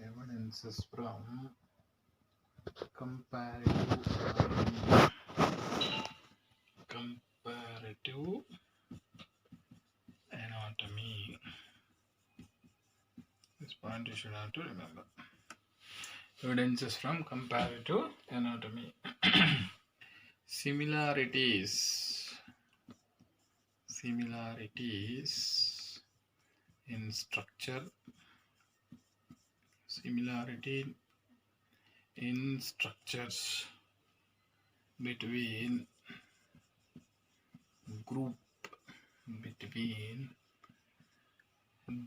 evidences from comparative anatomy. This point you should have to remember. Evidences from comparative anatomy. Similarities in structure. Similarity in structures between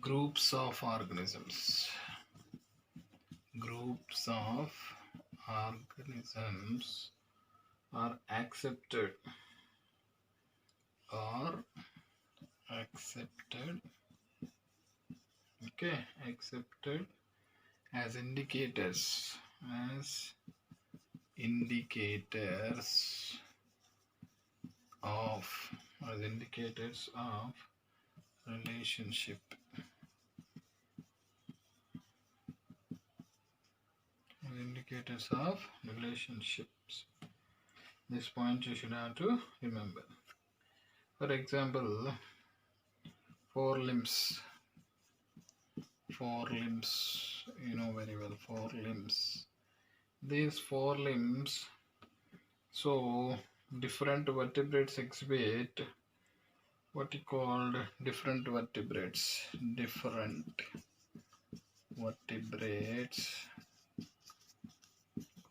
groups of organisms. Groups of organisms are accepted as indicators of relationship. Indicators of relationships. This point you should have to remember. For example, four limbs. You know very well, four limbs. These four limbs, so different vertebrates exhibit what you called different vertebrates.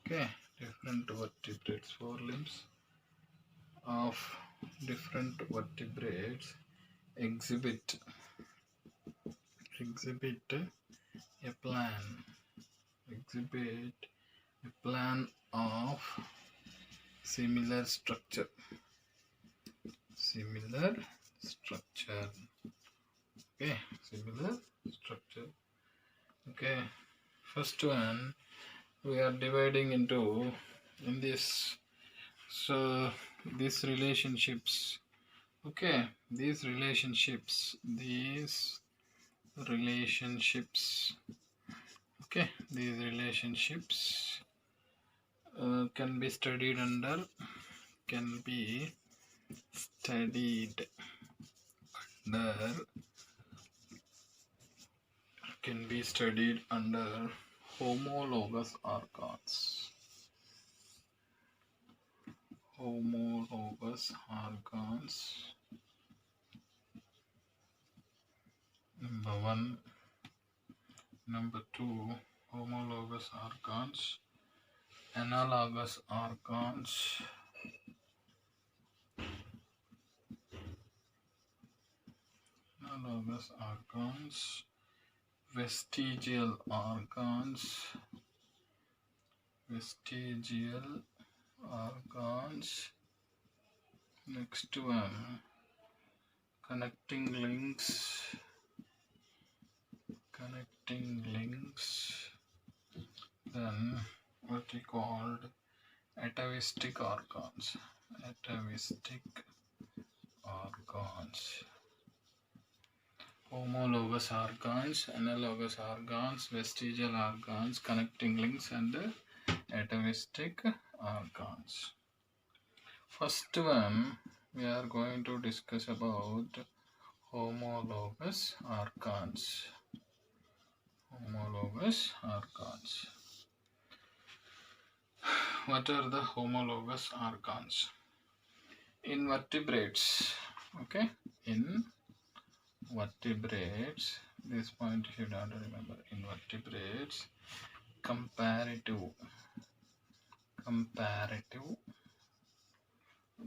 Okay, different vertebrates, four limbs of different vertebrates exhibit a plan of similar structure. Okay, similar structure. Okay, first one we are dividing into in this. So these relationships. Okay, these relationships. Okay, these relationships can be studied under homologous organs. Number one. Number two, homologous organs, analogous organs, vestigial organs, next one, connecting links, then what we called atavistic organs, homologous organs, analogous organs, vestigial organs, connecting links, and atavistic organs. First one we are going to discuss about homologous organs. What are the homologous organs? Invertebrates. Okay, invertebrates. This point you should have to remember. Invertebrates. Comparative.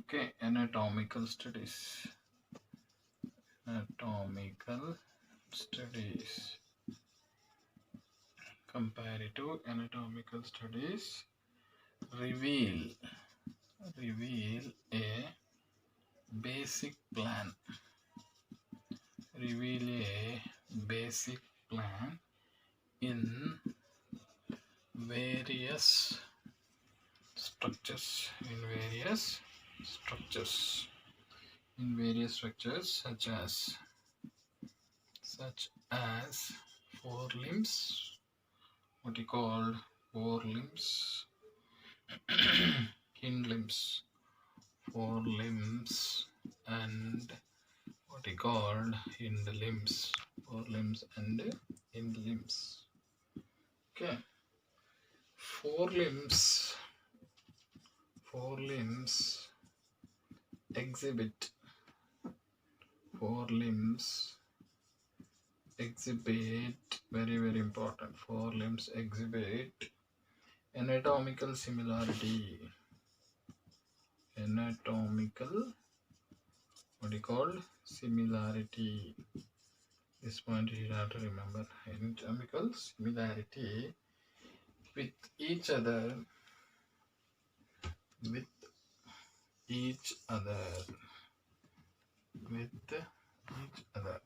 Okay, anatomical studies. Comparative anatomical studies reveal a basic plan. In various structures. such such as forelimbs, what you call forelimbs, hind limbs, forelimbs, and what you called hind limbs, forelimbs and hind limbs. Okay, forelimbs, forelimbs exhibit, forelimbs exhibit, very important, forelimbs exhibit anatomical similarity, anatomical, what you call similarity. This point you have to remember, anatomical similarity with each other, with each other, with each other,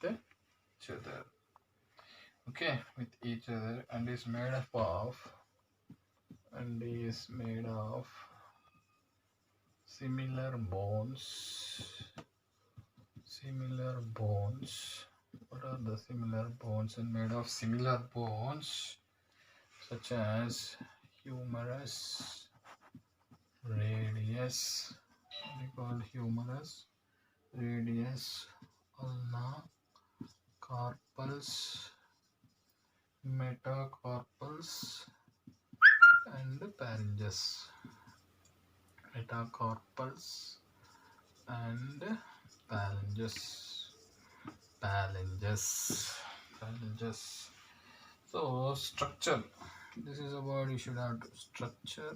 with each other. Okay, with each other, and is made up of, and is made of similar bones, similar bones. What are the similar bones? And made of similar bones such as humerus, radius, what we call humerus, radius, ulna, carpals, metacarpals, and pharynges. Metacarpals and phalanges, phalanges, phalanges. So structure, this is a word you should have to, structure,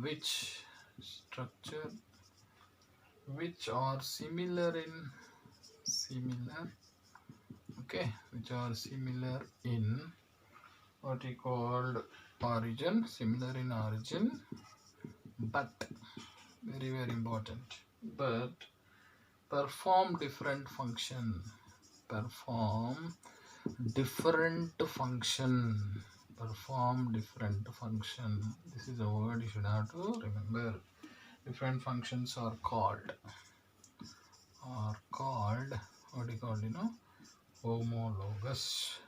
which structure, which are similar in, similar, okay, which are similar in what we called origin, similar in origin, but very important, but perform different function, perform different function, perform different function. This is a word you should have to remember. Different functions are called, what do you call, homologous,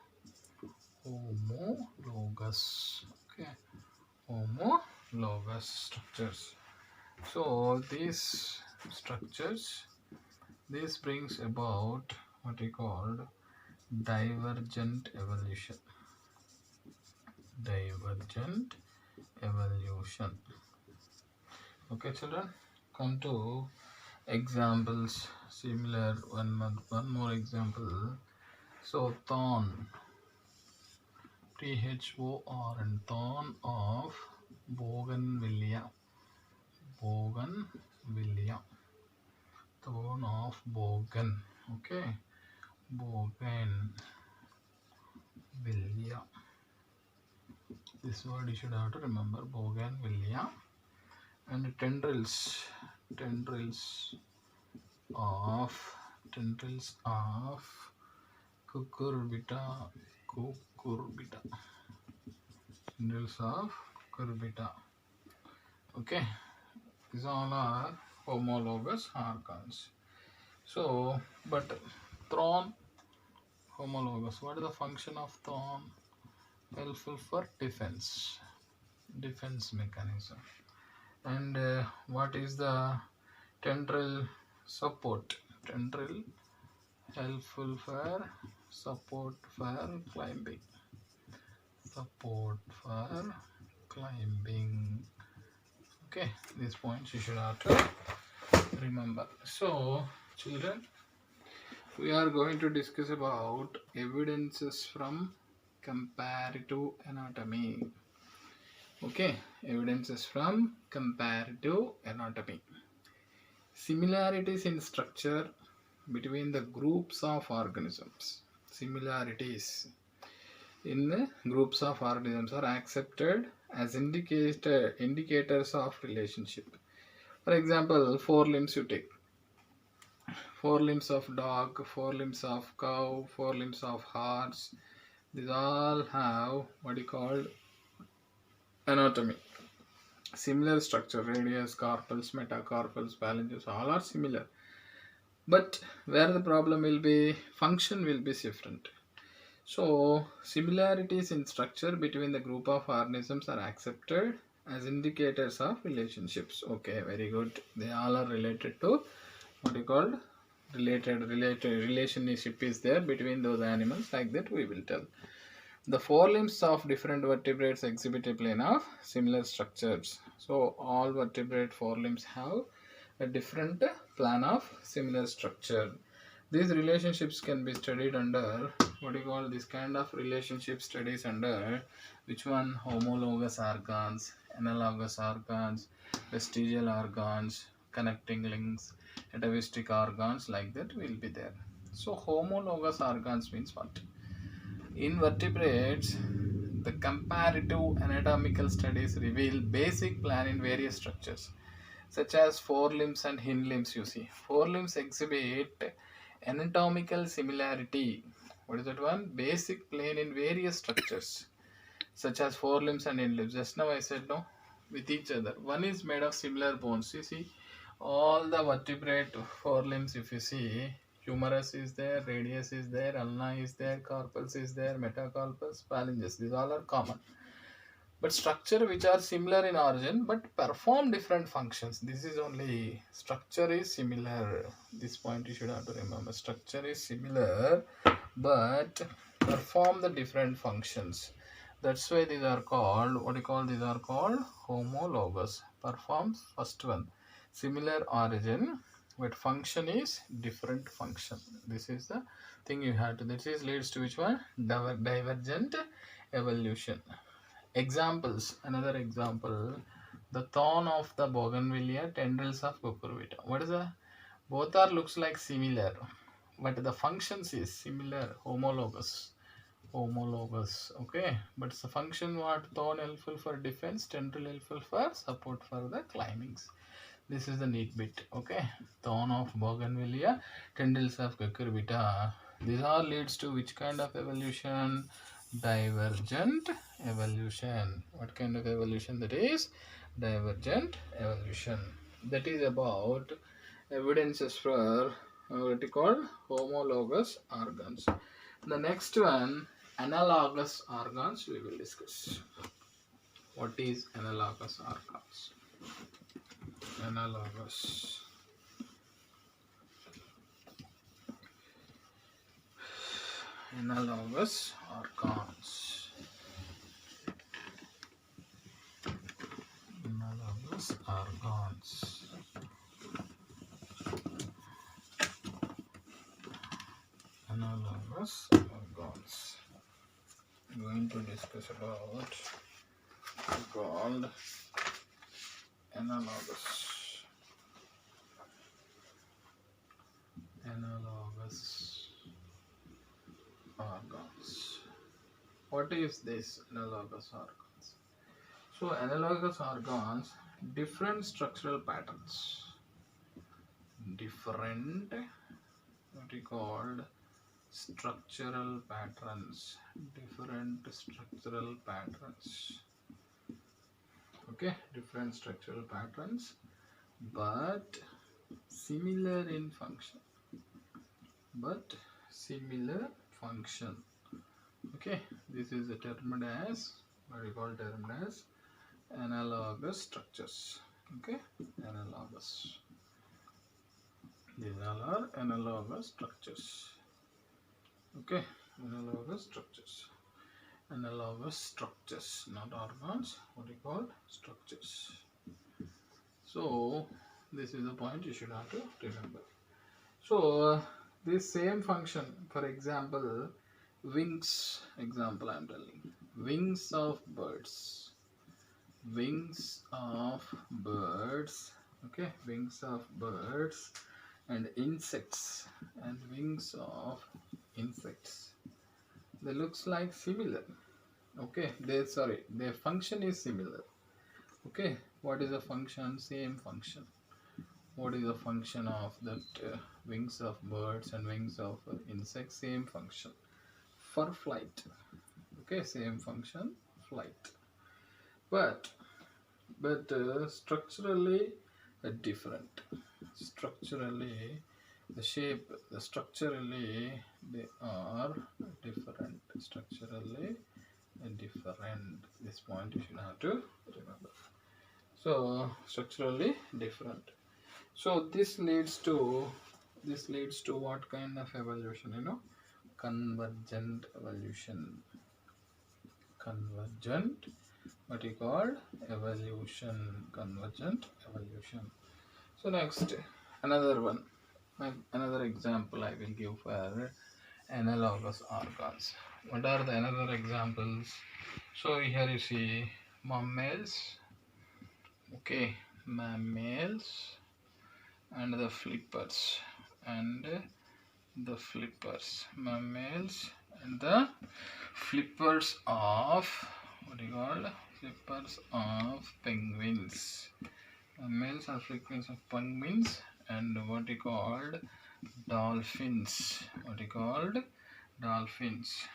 homologous, okay, homologous structures. So these structures, this brings about what we called divergent evolution, divergent evolution. Okay children, come to examples, similar, one more example. So thorn, THORN, thorn of bougainvillea, bougainvillea, thorn of bougain, okay, bougainvillea. This word you should have to remember, bougainvillea. And tendrils, tendrils of cucurbita, cucurbita, tendrils of cucurbita. Okay, these all are homologous organs. So, but thorn, homologous. What is the function of thorn? Helpful for defense, defense mechanism. And what is the tendril? Support, tendril helpful for support for climbing, support for climbing. Okay, these points you should have to remember. So children, we are going to discuss about evidences from comparative anatomy. Okay, evidences from comparative anatomy. Similarities in structure between the groups of organisms. Similarities in groups of organisms are accepted as indicators of relationship. For example, four limbs you take. Four limbs of dog, four limbs of cow, four limbs of horse. These all have what you call anatomy. Similar structure, radius, carpals, metacarpals, phalanges, all are similar. But where the problem will be, function will be different. So similarities in structure between the group of organisms are accepted as indicators of relationships. Okay, very good. They all are related to what you called related relationship is there between those animals, like that we will tell. The forelimbs of different vertebrates exhibit a plane of similar structures. So all vertebrate forelimbs have a different plan of similar structure. These relationships can be studied under what you call this kind of relationship studies under which one? Homologous organs, analogous organs, vestigial organs, connecting links, atavistic organs, like that will be there. So homologous organs means what? In vertebrates, the comparative anatomical studies reveal basic plan in various structures, such as forelimbs and hind limbs. You see, forelimbs exhibit anatomical similarity. What is that one? Basic plane in various structures, such as forelimbs and hind limbs. Just now I said no, with each other. One is made of similar bones. You see, all the vertebrate forelimbs, if you see, humerus is there, radius is there, ulna is there, carpals is there, metacarpals, phalanges. These all are common. But structure which are similar in origin but perform different functions. This is only structure is similar. This point you should have to remember. Structure is similar but perform the different functions. That's why these are called, what do you call, these are called homologous. Performs first one similar origin but function is different function. This is the thing you have to, this is leads to which one? Divergent evolution. Examples, another example, the thorn of the bougainvillea, tendrils of cucurbita. What is the, both are looks like similar but the functions is similar, homologous. Homologous, okay, but the function what? Thorn helpful for defense, tendril helpful for support for the climbings. This is the neat bit, okay. Thorn of bougainvillea, tendrils of cucurbita. This all leads to which kind of evolution? Divergent evolution. What kind of evolution that is? Divergent evolution. That is about evidences for what is called homologous organs. The next one, analogous organs, we will discuss. What is analogous organs? Analogous. Analogous organs. Analogous organs. Analogous organs. I'm going to discuss about called analogous. Analogous organs. What is this analogous organs? So analogous organs, different structural patterns. Different, what we called, structural patterns. Different structural patterns. Okay, different structural patterns, but similar in function. But similar function. Okay, this is termed as, what we call termed as analogous structures. Okay, analogous. These all are analogous structures. Okay, analogous structures. Analogous structures, not organs, what we call structures. So this is the point you should have to remember. So this same function, for example, wings, example I am telling, wings of birds, wings of birds, okay, wings of birds and insects, and wings of insects, they looks like similar, okay, their function is similar, okay. What is the function? Same function. What is the function of that wings of birds and wings of insects? Same function for flight, okay, same function, flight, but structurally different, structurally the shape, the structurally they are different. Structurally different. This point you should have to remember. So structurally different. So this leads to what kind of evolution? Convergent evolution. Convergent, what you called evolution. Convergent evolution. So next, another one, another example I will give for analogous organs. What are the another examples? So here you see mammals, okay, mammals, and the flippers, and the flippers, mammals, and the flippers of what you call flippers of penguins. Mammals are flippers of penguins, and what you called dolphins. What you called dolphins.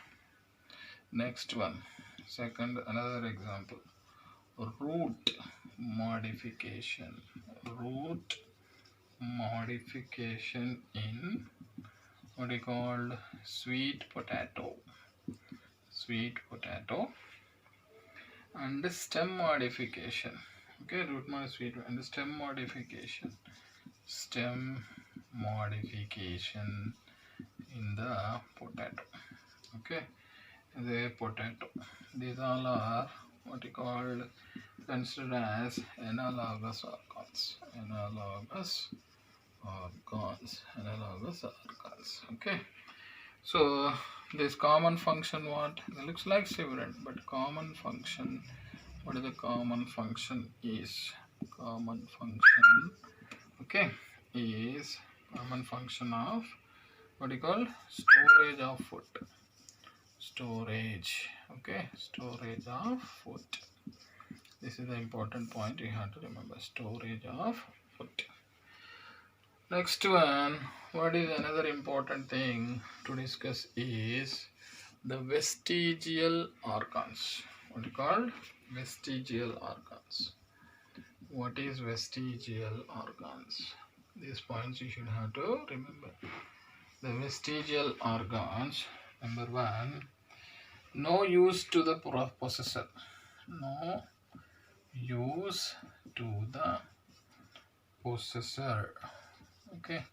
Next one, second, another example, root modification. Root modification in what you called sweet potato. Sweet potato. And stem modification. Okay, root modification and stem modification. Stem modification in the potato. Okay, the potato. These all are what you call considered as analogous organs. Analogous organs. Analogous organs. Okay. So this common function, what it looks like different, but common function. What is the common function is? Common function. Okay, is common function of what you call storage of food. Storage. Okay, storage of food. This is the important point you have to remember. Storage of food. Next one, what is another important thing to discuss is the vestigial organs. What is called vestigial organs. What is vestigial organs? These points you should have to remember. The vestigial organs, number one, no use to the possessor. No use to the possessor. Okay,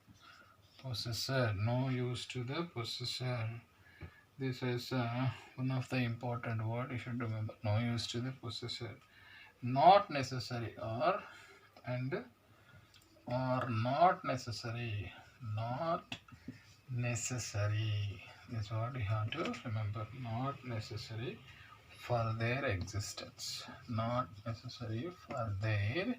possessor, no use to the possessor. This is one of the important word you should remember. No use to the possessor. Not necessary or not necessary. Not necessary. That's what you have to remember. Not necessary for their existence. Not necessary for their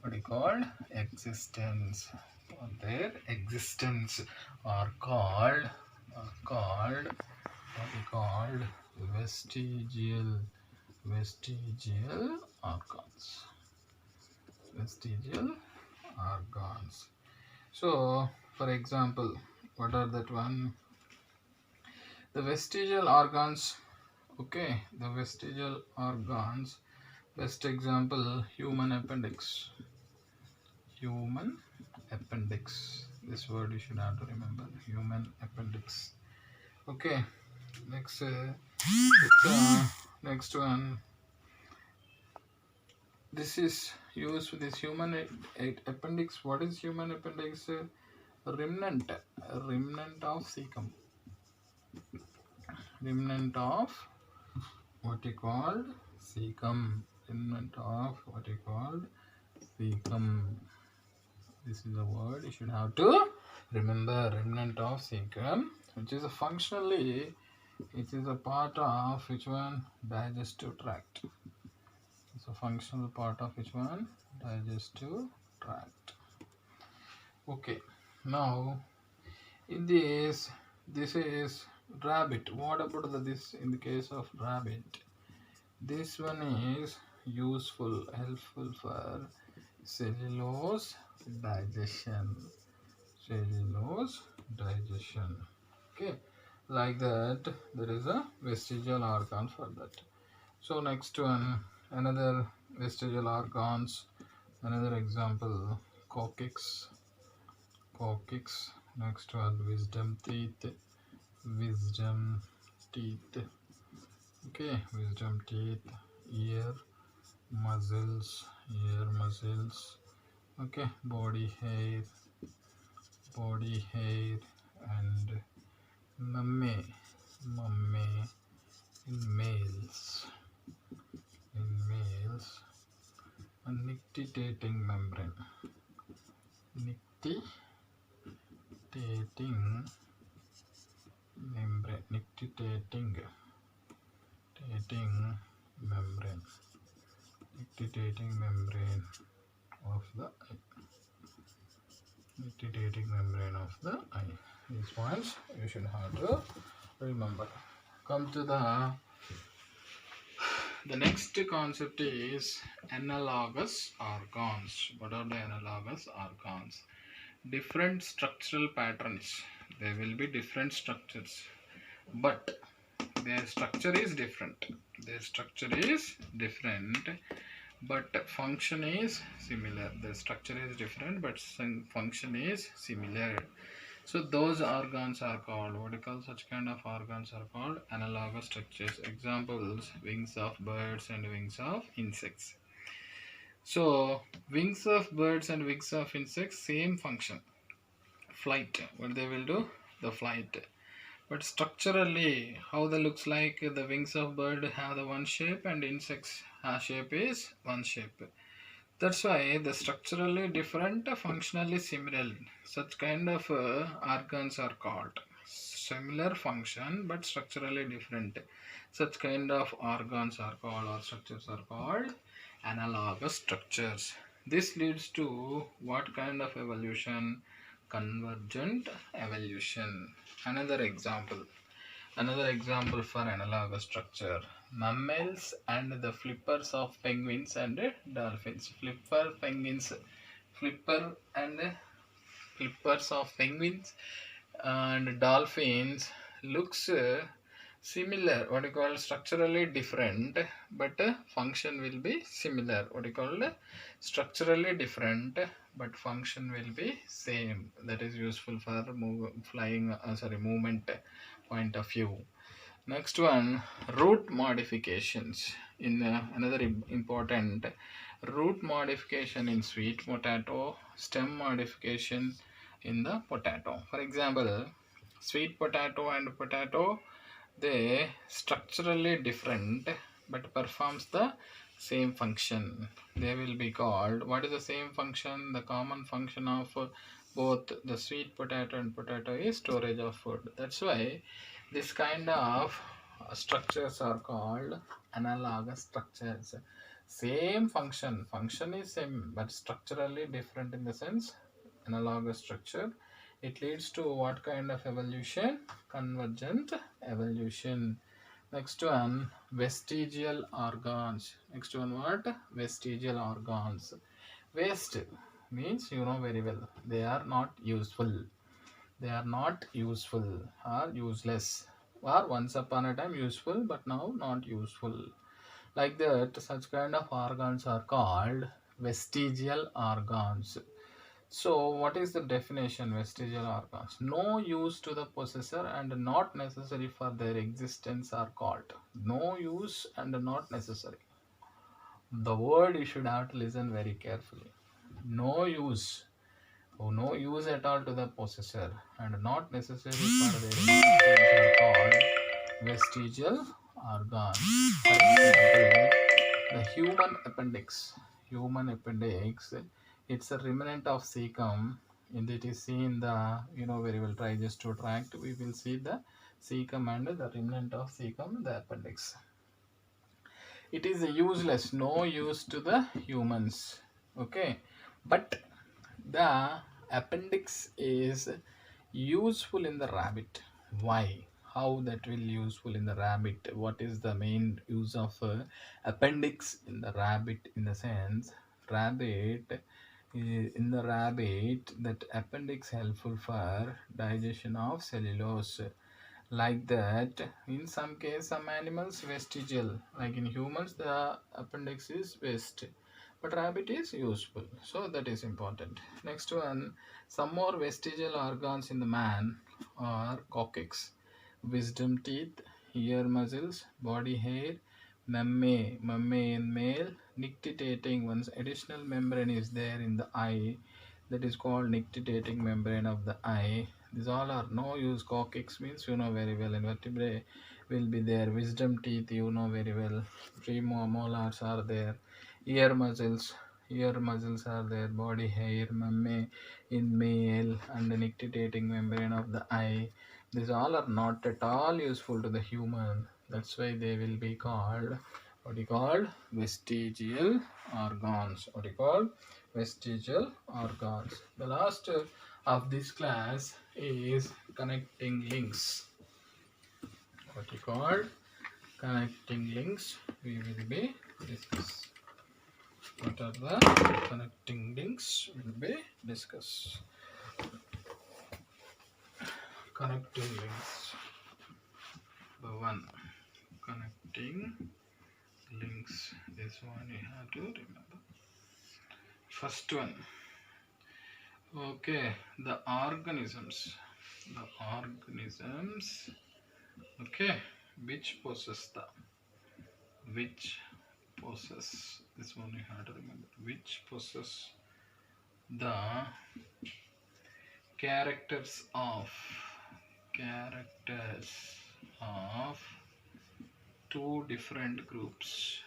what you call existence. For their existence are called what you called vestigial organs. Vestigial organs. So for example, what are that one? The vestigial organs. Okay, the vestigial organs. Best example, human appendix. Human appendix. This word you should have to remember. Human appendix. Okay, next next one. This is used with this human appendix. What is human appendix? Remnant of cecum. Remnant of what you called cecum. Remnant of what you called cecum. This is a word you should have to remember. Remnant of cecum, which is a functionally, it is a part of which one? Digestive tract. It's a functional part of which one? Digestive tract. Okay, now in this is rabbit. What about this in the case of rabbit? This one is useful, helpful for cellulose digestion. Cellulose digestion. Okay, like that there is a vestigial organ for that. So next one, another vestigial organs, another example, coccyx. Coccyx, Next one, wisdom teeth. Wisdom teeth. Okay, wisdom teeth. Ear muscles. Ear muscles. Okay, body hair, and mamme. Mamme in males. In males, a nictitating membrane. Nictitating membrane. Nictitating membrane. Nictitating membrane of the eye. Nictitating membrane of the eye. These points you should have to remember. Come to the next concept is analogous organs. What are the analogous organs? Different structural patterns. There will be different structures, but their structure is different. Their structure is different, but function is similar. The structure is different, but function is similar. So those organs are called, what do you call such kind of organs are called analogous structures. Examples, wings of birds and wings of insects. So wings of birds and wings of insects, same function, flight. What they will do? The flight. But structurally, how they looks like, the wings of bird have the one shape and insects shape is one shape. That's why the structurally different, functionally similar. Such kind of organs are called similar function but structurally different. Such kind of organs are called, or structures are called analogous structures. This leads to what kind of evolution? Convergent evolution. Another example for analogous structure: mammals and the flippers of penguins and dolphins. Flipper and flippers of penguins and dolphins looks similar. What you call structurally different, but function will be similar. What you call structurally different, but function will be same. That is useful for movement point of view. Next one, root modifications. In another important, root modification in sweet potato, stem modification in the potato. For example, sweet potato and potato, they structurally different but performs the same function. They will be called, what is the same function? The common function of both the sweet potato and potato is storage of food. That's why this kind of structures are called analogous structures. Same function is same but structurally different. In the sense, analogous structure, it leads to what kind of evolution? Convergent evolution. Next one, vestigial organs. Next one, what? Vestigial organs. Waste means, you know very well, they are not useful. They are not useful or useless, or once upon a time useful but now not useful. Like that, such kind of organs are called vestigial organs. So what is the definition? Vestigial organs: no use to the possessor and not necessary for their existence are called. No use and not necessary. The word you should have to listen very carefully. No use. Oh, no use at all to the possessor and not necessary for their existence are called vestigial organs. For example, the human appendix. Human appendix, it's a remnant of cecum. And it is seen the, you know very well, digestive tract. We will see the cecum and the remnant of cecum, the appendix. It is useless, no use to the humans. Okay, but the appendix is useful in the rabbit. Why? How that will useful in the rabbit? What is the main use of appendix in the rabbit? In the sense, in the rabbit, that appendix helpful for digestion of cellulose. Like that, in some case, some animals vestigial. Like in humans, the appendix is waste. but rabbit is useful, so that is important. Next one, some more vestigial organs in the man are coccyx, wisdom teeth, ear muscles, body hair, mammary in male, nictitating one's additional membrane is there in the eye, that is called nictitating membrane of the eye. These all are no use. Coccyx means you know very well, invertebrate will be there, wisdom teeth you know very well, molars are there, ear muscles are there, body hair, mammary in male, and the nictitating membrane of the eye. These all are not at all useful to the human. That's why they will be called what you call vestigial organs. What you call vestigial organs. The last of this class is connecting links. What you call connecting links we will be discuss. What are the connecting links will be discuss. Connecting links. The one connecting links. This one you have to remember. First one. Okay, the organisms. Okay, which possess this one you have to remember, which possess the characters of two different groups.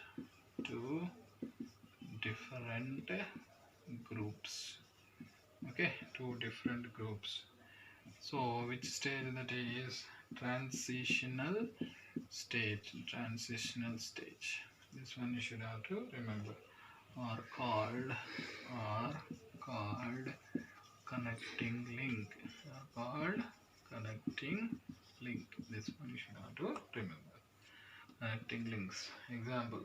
Okay, two different groups. So which stage that is? Transitional stage. This one you should have to remember. Are called connecting link. This one you should have to remember. Connecting links. Example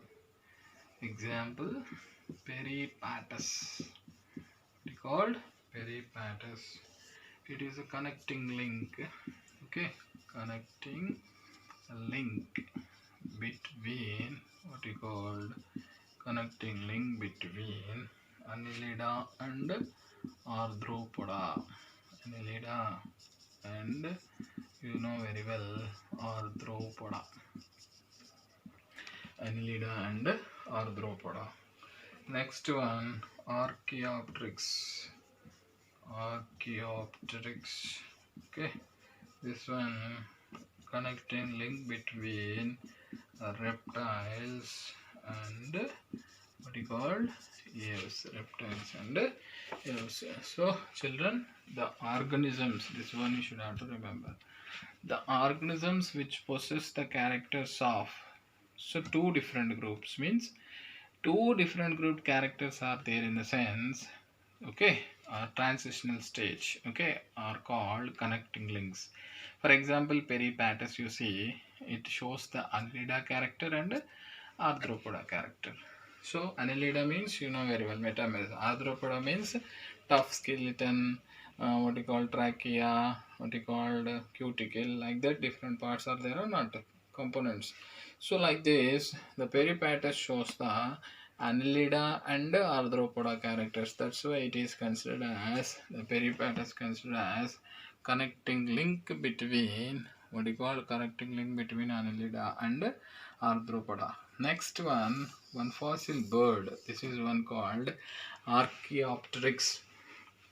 peripatus. It is called peripatus. It is a connecting link. Okay, connecting link between what you called connecting link between Annelida and Arthropoda. Annelida and you know very well Arthropoda. Annelida and Arthropoda. Next one, Archaeopteryx. Okay, this one connecting link between reptiles and what you called reptiles and aves. So children, the organisms, this one you should have to remember, the organisms which possess the characters of, so two different groups means two different group characters are there in the sense, okay, transitional stage, okay, are called connecting links. For example, peripatus, you see it shows the Annelida character and Arthropoda character. So Annelida means you know very well metamerism. Arthropoda means tough skeleton, what you call trachea, what you call cuticle, like that different parts are there or not, components. So like this, the peripatus shows the Annelida and Arthropoda characters. That's why it is considered as, the peripatus considered as connecting link between, what you call connecting link between Annelida and Arthropoda. Next one fossil bird. This is one called Archaeopteryx.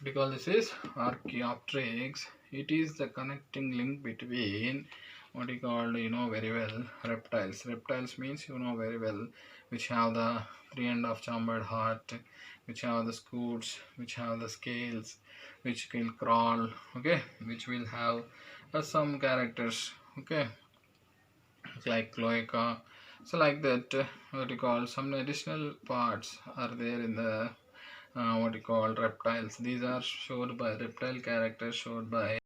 Because this is Archaeopteryx, it is the connecting link between what you call you know very well reptiles. Reptiles means you know very well, which have the 3.5 chambered heart, which have the scutes, which have the scales, which will crawl, okay, which will have some characters, okay, like cloaca. So like that, what you call some additional parts are there in the what you call reptiles. These are showed by reptile characters showed by